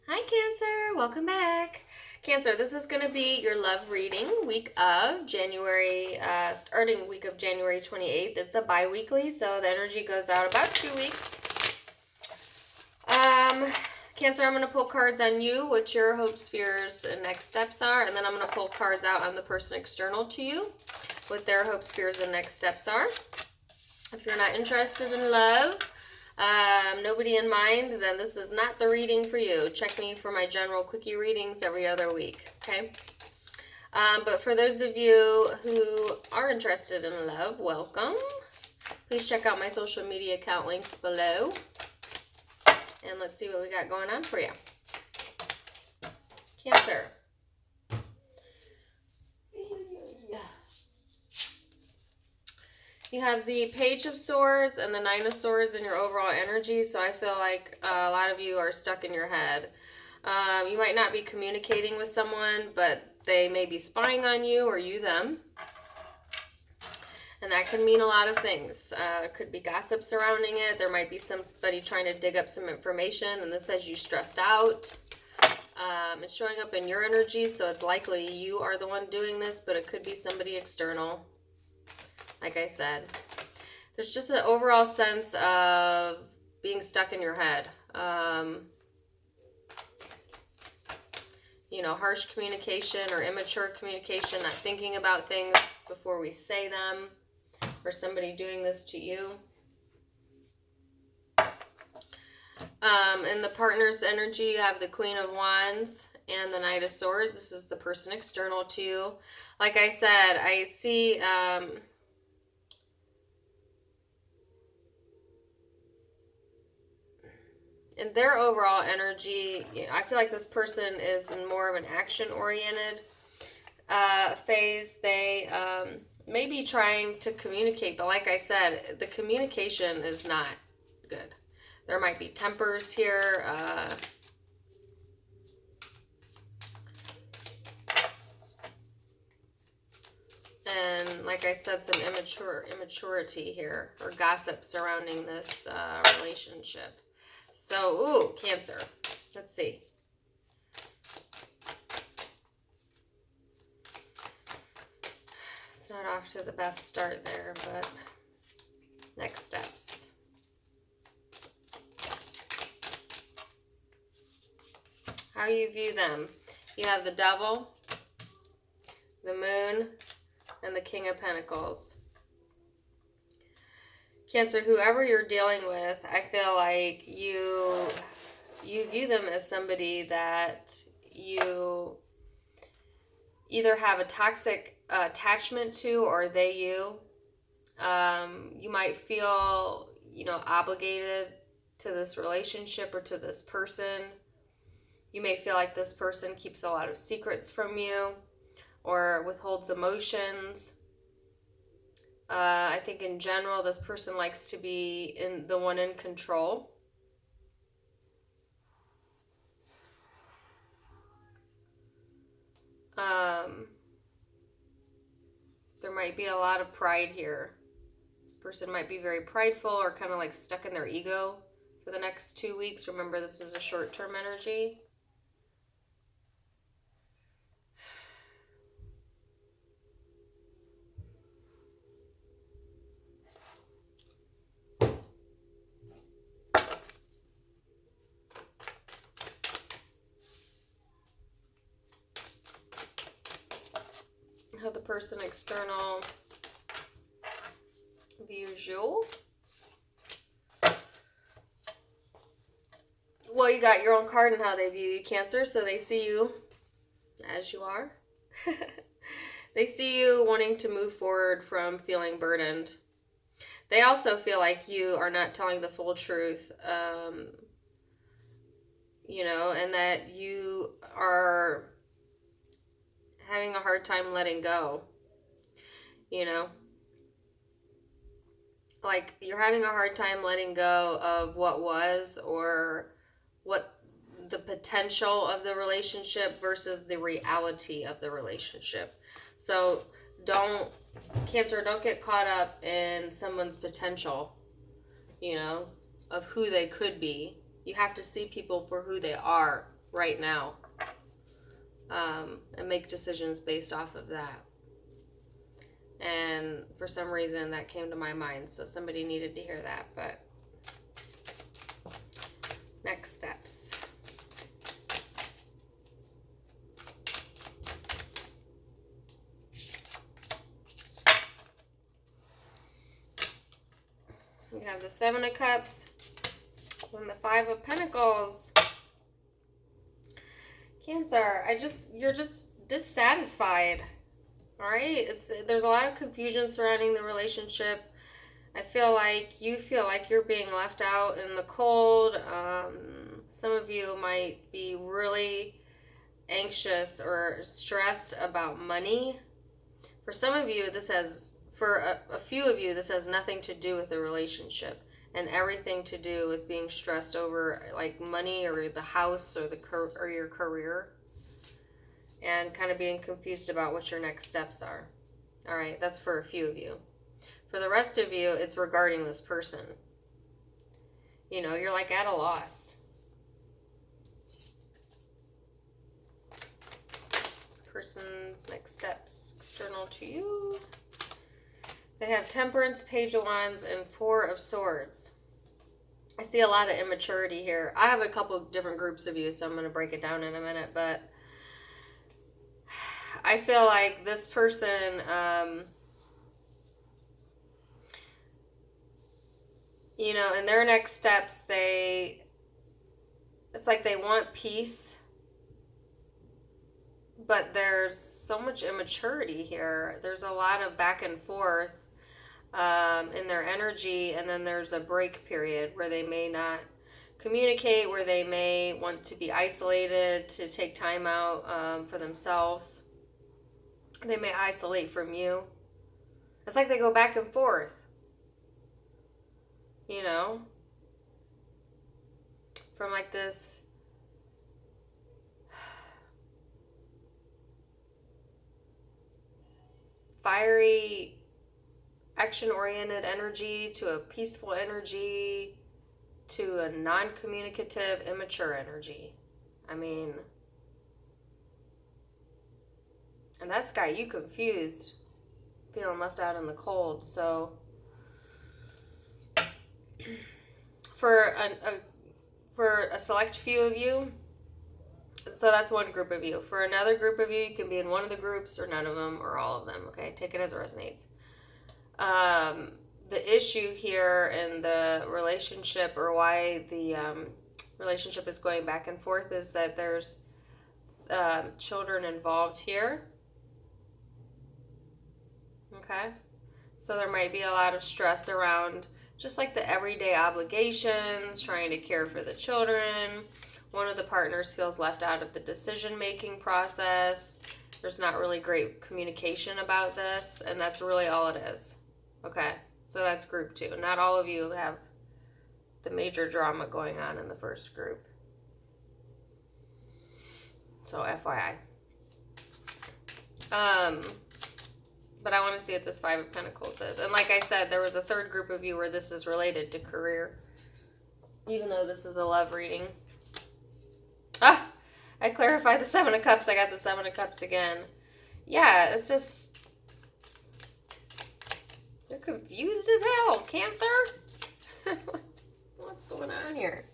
Hi Cancer, welcome back. Cancer, this is going to be your love reading week of January, starting week of January 28th. It's a bi-weekly, so the energy goes out about 2 weeks. Cancer, I'm going to pull cards on you, what your hopes, fears, and next steps are, and then I'm going to pull cards out on the person external to you, what their hopes, fears, and next steps are. If you're not interested in love, nobody in mind, then this is not the reading for you. Check me for my general quickie readings every other week, okay? But for those of you who are interested in love, welcome. Please check out my social media account links below. And let's see what we got going on for you. Cancer. You have the Page of Swords and the Nine of Swords in your overall energy, so I feel like a lot of you are stuck in your head. You might not be communicating with someone, but they may be spying on you or you them. And that can mean a lot of things. There could be gossip surrounding it. There might be somebody trying to dig up some information, and this says you stressed out. It's showing up in your energy, so it's likely you are the one doing this, but it could be somebody external. Like I said, there's just an overall sense of being stuck in your head. Harsh communication or immature communication, not thinking about things before we say them, or somebody doing this to you. In the partner's energy, you have the Queen of Wands and the Knight of Swords. This is the person external to you. Like I said, I see... in their overall energy, I feel like this person is in more of an action-oriented phase. They may be trying to communicate, but like I said, the communication is not good. There might be tempers here. And like I said, some immaturity here, or gossip surrounding this relationship. So, ooh, Cancer. Let's see. It's not off to the best start there, but next steps. How you view them. You have the Devil, the Moon, and the King of Pentacles. Cancer, whoever you're dealing with, I feel like you view them as somebody that you either have a toxic attachment to, or they you. You might feel, obligated to this relationship or to this person. You may feel like this person keeps a lot of secrets from you or withholds emotions. I think in general, this person likes to be the one in control. There might be a lot of pride here. This person might be very prideful or kind of like stuck in their ego for the next 2 weeks. Remember, this is a short-term energy. How the person external views you. Well, you got your own card and how they view you, Cancer, so they see you as you are. They see you wanting to move forward from feeling burdened. They also feel like you are not telling the full truth, and that you are having a hard time letting go, like you're having a hard time letting go of what was, or what the potential of the relationship versus the reality of the relationship. So Cancer, don't get caught up in someone's potential, of who they could be. You have to see people for who they are. right now. And make decisions based off of that. And for some reason that came to my mind, so somebody needed to hear that. But next steps. We have the Seven of Cups and the Five of Pentacles. Cancer, you're just dissatisfied. All right, there's a lot of confusion surrounding the relationship. I feel like you're being left out in the cold. Some of you might be really anxious or stressed about money. For some of you, for a few of you, this has nothing to do with the relationship and everything to do with being stressed over like money or the house or your career, and kind of being confused about what your next steps are. All right, that's for a few of you. For the rest of you, it's regarding this person. You know, you're like at a loss. Person's next steps external to you. They have Temperance, Page of Wands, and Four of Swords. I see a lot of immaturity here. I have a couple of different groups of you, so I'm going to break it down in a minute. But I feel like this person, you know, in their next steps, it's like they want peace. But there's so much immaturity here. There's a lot of back and forth in their energy, and then there's a break period where they may not communicate, where they may want to be isolated, to take time out for themselves. They may isolate from you. It's like they go back and forth, you know, from like this fiery, action-oriented energy to a peaceful energy to a non-communicative, immature energy. I mean, and that's got you confused, feeling left out in the cold. So for a select few of you, so that's one group of you. For another group of you, you can be in one of the groups or none of them or all of them, okay? Take it as it resonates. The issue here in the relationship, or why the relationship is going back and forth, is that there's children involved here. Okay? So there might be a lot of stress around just like the everyday obligations, trying to care for the children. One of the partners feels left out of the decision-making process. There's not really great communication about this, and that's really all it is. Okay, so that's group 2. Not all of you have the major drama going on in the first group. So FYI. But I want to see what this Five of Pentacles is. And like I said, there was a third group of you where this is related to career, even though this is a love reading. Ah, I clarified the Seven of Cups. I got the Seven of Cups again. Yeah, it's just, you're confused as hell, Cancer. What's going on here?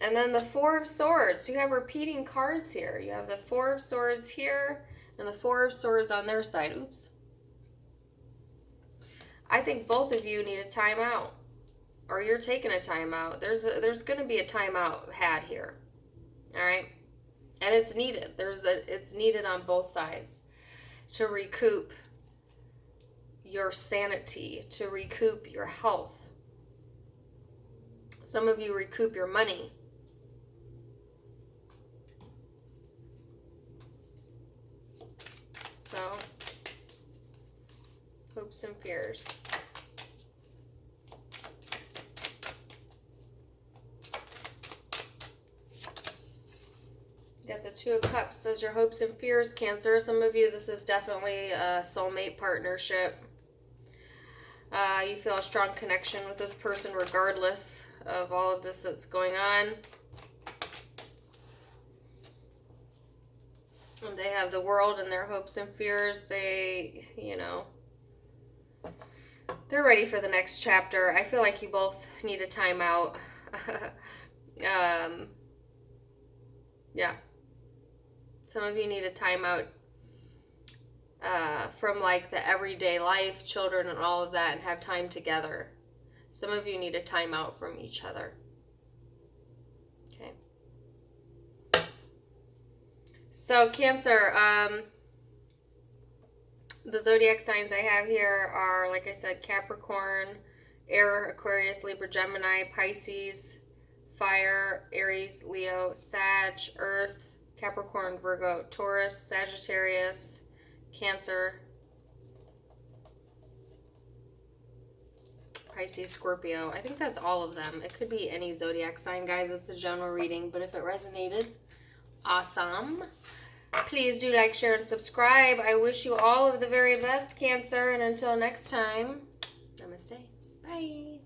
And then the Four of Swords. You have repeating cards here. You have the Four of Swords here and the Four of Swords on their side. Oops. I think both of you need a timeout. Or you're taking a timeout. There's going to be a timeout had here. All right? And it's needed. It's needed on both sides to recoup your sanity, to recoup your health. Some of you recoup your money. So, hopes and fears. You got the Two of Cups as your hopes and fears, Cancer. Some of you, this is definitely a soulmate partnership. You feel a strong connection with this person regardless of all of this that's going on. And they have the world and their hopes and fears. They, they're ready for the next chapter. I feel like you both need a timeout. Yeah. Some of you need a timeout from like the everyday life, children and all of that, and have time together. Some of you need a timeout from each other. Okay. So Cancer, the zodiac signs I have here are, like I said, Capricorn, Air, Aquarius, Libra, Gemini, Pisces, Fire, Aries, Leo, Sag, Earth, Capricorn, Virgo, Taurus, Sagittarius, Cancer, Pisces, Scorpio. I think that's all of them. It could be any zodiac sign, guys. It's a general reading, but if it resonated, awesome. Please do like, share, and subscribe. I wish you all of the very best, Cancer, and until next time, namaste. Bye.